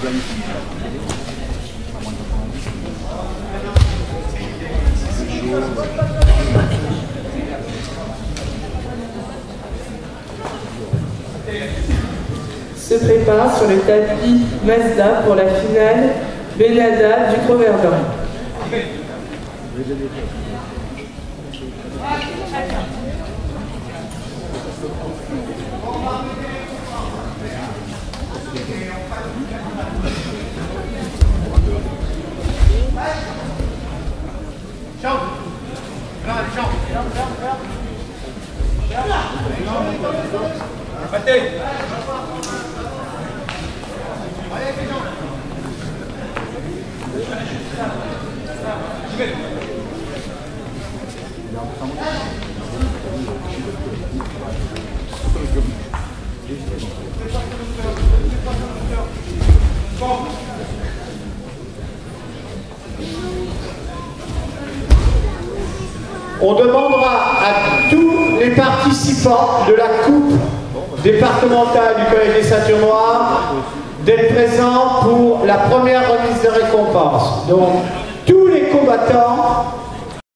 Se prépare sur le tapis Mazda pour la finale Benada du Cros Verdun. On demandera à tous les participants de la coupe départementale du Collège des Ceintures Noires d'être présents pour la première remise de récompense. Donc, tous les combattants